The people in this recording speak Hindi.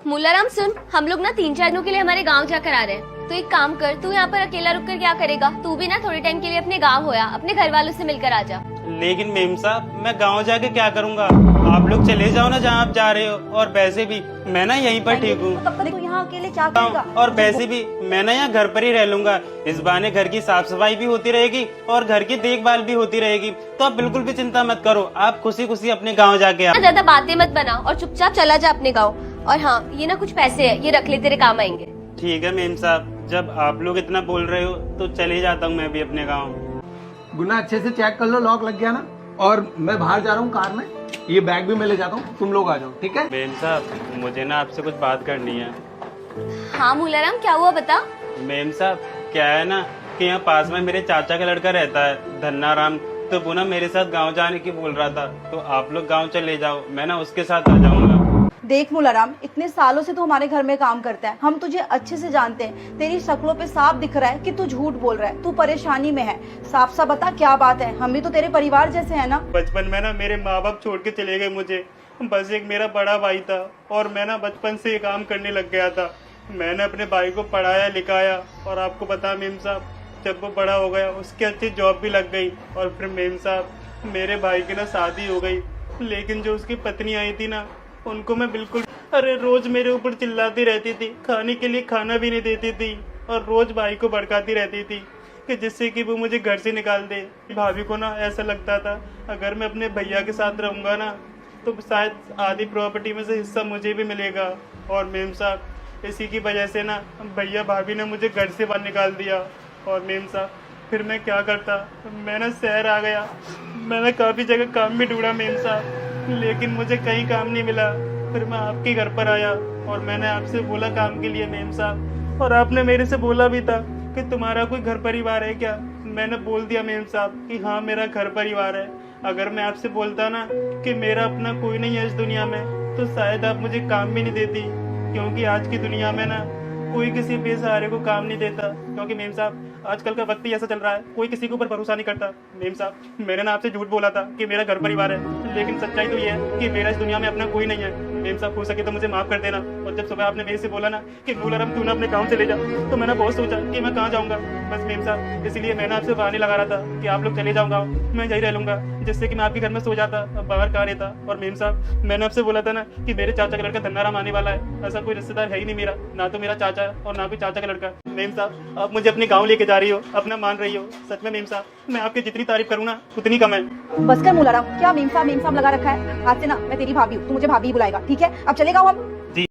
मुलाराम सुन, हम लोग ना 3-4 दिनों के लिए हमारे गांव जाकर आ रहे हैं। तो एक काम कर, तू यहाँ पर अकेला रुककर क्या करेगा? तू भी ना थोड़े टाइम के लिए अपने गांव होया, अपने घर वालों से मिलकर आ जा। लेकिन मेम साहब मैं गांव जाके क्या करूंगा? आप लोग चले जाओ ना जहां आप जा रहे हो। और वैसे भी मैं ना यहीं पर ठीक हूँ। तब तक तू यहाँ अकेले क्या करेगा? और वैसे भी मैं ना यहाँ घर पर ही रह लूंगा। इस बहाने घर की साफ सफाई भी होती रहेगी और घर की देखभाल भी होती रहेगी। तो आप बिल्कुल भी चिंता मत करो, आप खुशी खुशी अपने गाँव जाके आओ। ज्यादा बातें मत बना और चुपचाप चला जा अपने गाँव। और हाँ, ये ना कुछ पैसे है, ये रख ले, तेरे काम आएंगे। ठीक है मेम साहब, जब आप लोग इतना बोल रहे हो तो चले जाता हूँ मैं भी अपने गाँव। गुना अच्छे से चेक कर लो, लॉक लग गया ना? और मैं बाहर जा रहा हूँ कार में, ये बैग भी मैं ले जाता हूँ, तुम लोग आ जाओ, ठीक है? मेम साहब मुझे ना आपसे कुछ बात करनी है। हाँ मुलाराम, क्या हुआ बता। मेम साहब क्या है ना कि यहाँ पास में मेरे चाचा का लड़का रहता है धन्नाराम, तो वो ना मेरे साथ गांव जाने की बोल रहा था। तो आप लोग गांव चले जाओ, मैं ना उसके साथ आ जाऊंगा। देख मुलाराम, इतने सालों से तू हमारे घर में काम करता है, हम तुझे अच्छे से जानते हैं। तेरी शक्लों पे साफ दिख रहा है कि तू झूठ बोल रहा है, तू परेशानी में है। साफ साफ बता क्या बात है, हम भी तो तेरे परिवार जैसे हैं ना। बचपन में ना मेरे माँ बाप छोड़ के चले गए मुझे, बस एक मेरा बड़ा भाई था और मैं ना बचपन से ये काम करने लग गया था। मैंने अपने भाई को पढ़ाया लिखाया और आपको पता मेम साहब, जब वो बड़ा हो गया उसकी अच्छी जॉब भी लग गई। और फिर मेम साहब मेरे भाई की ना शादी हो गई, लेकिन जो उसकी पत्नी आई थी ना, उनको मैं बिल्कुल, अरे रोज मेरे ऊपर चिल्लाती रहती थी, खाने के लिए खाना भी नहीं देती थी और रोज भाई को भड़काती रहती थी कि जिससे कि वो मुझे घर से निकाल दे। भाभी को ना ऐसा लगता था अगर मैं अपने भैया के साथ रहूँगा ना तो शायद आधी प्रॉपर्टी में से हिस्सा मुझे भी मिलेगा। और मेम साहब इसी की वजह से ना भैया भाभी ने मुझे घर से बाहर निकाल दिया। और मेम साहब फिर मैं क्या करता, मैं ना शहर आ गया, मैंने काफ़ी जगह काम भी ढूंढा मेम साहब, लेकिन मुझे कहीं काम नहीं मिला। फिर मैं आपके घर पर आया और मैंने आपसे बोला काम के लिए मेम साहब, और आपने मेरे से बोला भी था कि तुम्हारा कोई घर परिवार है क्या? मैंने बोल दिया मेम साहब कि हाँ मेरा घर परिवार है। अगर मैं आपसे बोलता ना कि मेरा अपना कोई नहीं है इस दुनिया में, तो शायद आप मुझे काम भी नहीं देती, क्योंकि आज की दुनिया में ना कोई किसी बेसहारे को काम नहीं देता। क्योंकि मेम साहब आजकल का वक्त ही ऐसा चल रहा है, कोई किसी के ऊपर भरोसा नहीं करता। मेम साहब मैंने ना आपसे झूठ बोला था कि मेरा घर परिवार है, लेकिन सच्चाई तो ये है कि मेरा इस दुनिया में अपना कोई नहीं है। मेम साहब हो सके तो मुझे माफ कर देना। और जब सुबह आपने मेरे से बोला ना कि मुलाराम तू ना अपने गाँव चले जा, तो मैंने बहुत सोचा कि मैं कहाँ जाऊँगा। बस मेम साहब इसलिए मैंने आपसे बहाने लगा रहा था कि आप लोग चले जाऊँगा, मैं यही रह लूँगा, जिससे कि मैं आपके घर में सो जाता, बाहर कहाँ रहता। और मेम साहब मैंने आपसे बोला था ना कि मेरे चाचा का लड़का धन्नाराम आने वाला है, ऐसा कोई रिश्तेदार है ही नहीं मेरा, ना तो मेरा चाचा है और ना कोई चाचा का लड़का। मेम साहब आप मुझे अपने गाँव लेके जा रही हो, अपना मान रही हो। सच में मेम साहब मैं आपकी जितनी तारीफ करूँ ना उतनी कम है। बस कर मुलाराम, क्या मेम साहब लगा रखा है? आज से ना मैं तेरी भाभी हूँ, तू मुझे भाभी ही बुलाएगा, ठीक है? अब चलेगा हम।